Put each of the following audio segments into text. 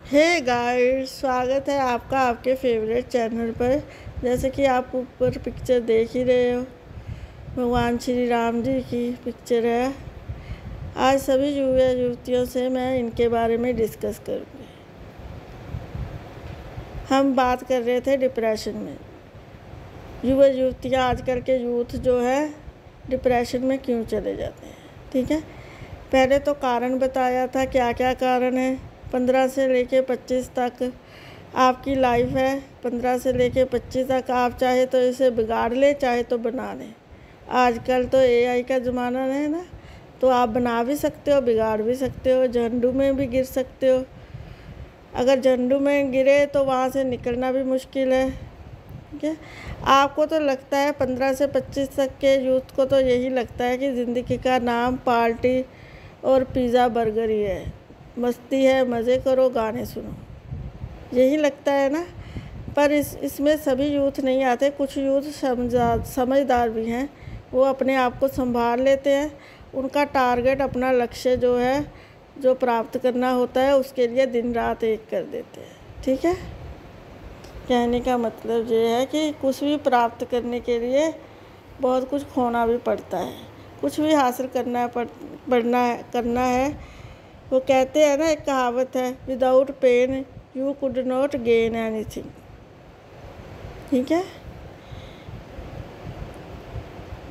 Hey guys, स्वागत है आपका आपके फेवरेट चैनल पर। जैसे कि आप ऊपर पिक्चर देख ही रहे हो, भगवान श्री राम जी की पिक्चर है। आज सभी युवा युवतियों से मैं इनके बारे में डिस्कस करूँगी। हम बात कर रहे थे डिप्रेशन में। युवा युवतियाँ, आजकल के यूथ जो है डिप्रेशन में क्यों चले जाते हैं। ठीक है, पहले तो कारण बताया था क्या क्या कारण है। 15 से लेके 25 तक आपकी लाइफ है। 15 से लेके 25 तक आप चाहे तो इसे बिगाड़ ले, चाहे तो बना लें। आजकल तो एआई का ज़माना है ना, तो आप बना भी सकते हो, बिगाड़ भी सकते हो, झंडू में भी गिर सकते हो। अगर झंडू में गिरे तो वहाँ से निकलना भी मुश्किल है। ठीक है, आपको तो लगता है 15 से 25 तक के यूथ को तो यही लगता है कि ज़िंदगी का नाम पार्टी और पिज़्ज़ा बर्गर ही है, मस्ती है, मज़े करो, गाने सुनो, यही लगता है ना। पर इसमें सभी यूथ नहीं आते। कुछ यूथ समझदार भी हैं, वो अपने आप को संभाल लेते हैं। उनका टारगेट, अपना लक्ष्य जो है, जो प्राप्त करना होता है, उसके लिए दिन रात एक कर देते हैं। ठीक है, कहने का मतलब ये है कि कुछ भी प्राप्त करने के लिए बहुत कुछ खोना भी पड़ता है। कुछ भी हासिल करना है। वो कहते हैं ना, एक कहावत है, without pain you could not gain anything. ठीक है,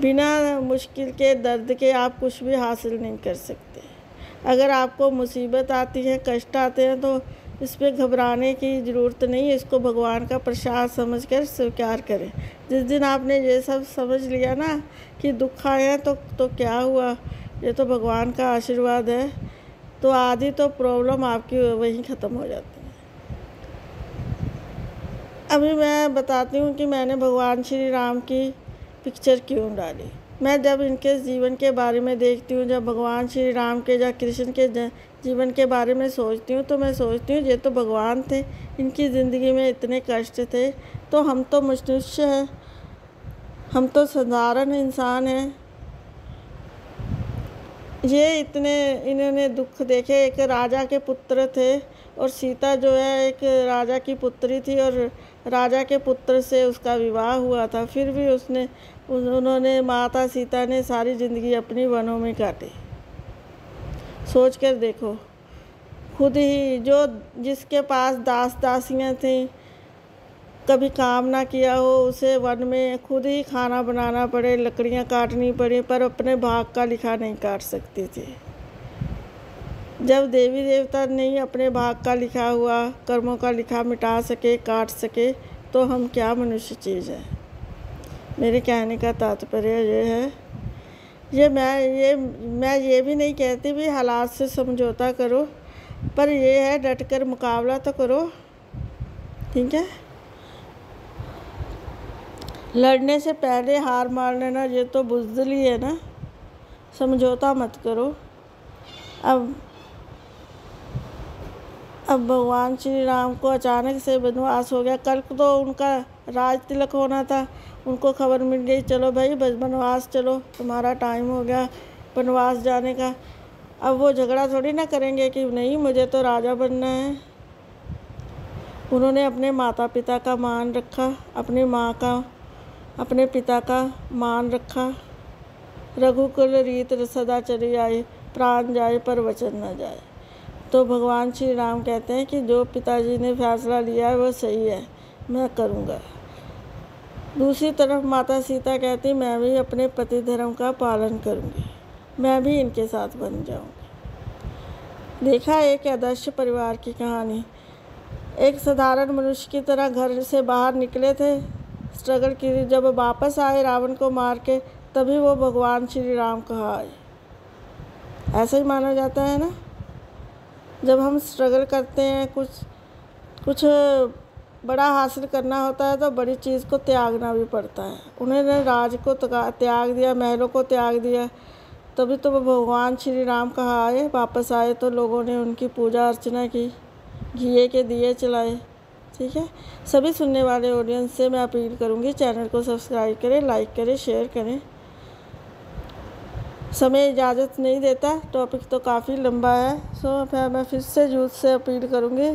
बिना मुश्किल के, दर्द के आप कुछ भी हासिल नहीं कर सकते। अगर आपको मुसीबत आती है, कष्ट आते हैं, तो इस पर घबराने की ज़रूरत नहीं है। इसको भगवान का प्रसाद समझकर स्वीकार करें। जिस दिन आपने ये सब समझ लिया ना कि दुख आए हैं, तो क्या हुआ, ये तो भगवान का आशीर्वाद है, तो आधी तो प्रॉब्लम आपकी वहीं ख़त्म हो जाती है। अभी मैं बताती हूँ कि मैंने भगवान श्री राम की पिक्चर क्यों डाली। मैं जब इनके जीवन के बारे में देखती हूँ, जब भगवान श्री राम के या कृष्ण के जीवन के बारे में सोचती हूँ, तो मैं सोचती हूँ ये तो भगवान थे, इनकी ज़िंदगी में इतने कष्ट थे, तो हम तो मनुष्य हैं, हम तो साधारण इंसान हैं। ये इन्होंने दुख देखे। एक राजा के पुत्र थे और सीता जो है एक राजा की पुत्री थी, और राजा के पुत्र से उसका विवाह हुआ था। फिर भी उन्होंने माता सीता ने सारी ज़िंदगी अपनी वनों में काटी। सोच कर देखो, खुद ही जिसके पास दास दासियाँ थीं, कभी काम ना किया हो, उसे वन में खुद ही खाना बनाना पड़े, लकड़ियाँ काटनी पड़ी, पर अपने भाग का लिखा नहीं काट सकती थी। जब देवी देवता नहीं अपने भाग का लिखा हुआ, कर्मों का लिखा मिटा सके, काट सके, तो हम क्या मनुष्य चीज़ है। मेरे कहने का तात्पर्य ये है, मैं ये भी नहीं कहती भी हालात से समझौता करो, पर ये है डटकर मुकाबला तो करो। ठीक है, लड़ने से पहले हार मान लेना ये तो बुज़दिली है ना। समझौता मत करो। अब भगवान श्री राम को अचानक से वनवास हो गया। कल को तो उनका राज तिलक होना था, उनको खबर मिल गई, चलो भाई वनवास चलो, तुम्हारा टाइम हो गया वनवास जाने का। अब वो झगड़ा थोड़ी ना करेंगे कि नहीं मुझे तो राजा बनना है। उन्होंने अपने माता पिता का मान रखा, अपनी माँ का, अपने पिता का मान रखा। रघुकुल रीत सदा चली आए, प्राण जाए पर वचन न जाए। तो भगवान श्री राम कहते हैं कि जो पिताजी ने फैसला लिया है वो सही है, मैं करूँगा। दूसरी तरफ माता सीता कहती, मैं भी अपने पति धर्म का पालन करूँगी, मैं भी इनके साथ बन जाऊँगी। देखा एक आदर्श परिवार की कहानी। एक साधारण मनुष्य की तरह घर से बाहर निकले थे, स्ट्रगल की। जब वापस आए रावण को मार के, तभी वो भगवान श्री राम कहाए। ऐसा ही माना जाता है ना। जब हम स्ट्रगल करते हैं, कुछ बड़ा हासिल करना होता है, तो बड़ी चीज़ को त्यागना भी पड़ता है। उन्होंने राज को त्याग दिया, महलों को त्याग दिया, तभी तो वो भगवान श्री राम कहाए। वापस आए तो लोगों ने उनकी पूजा अर्चना की, घिए के दिए चलाए। ठीक है, सभी सुनने वाले ऑडियंस से मैं अपील करूँगी, चैनल को सब्सक्राइब करें, लाइक करें, शेयर करें। समय इजाज़त नहीं देता, टॉपिक तो काफ़ी लंबा है। सो मैं फिर से यूथ से अपील करूँगी,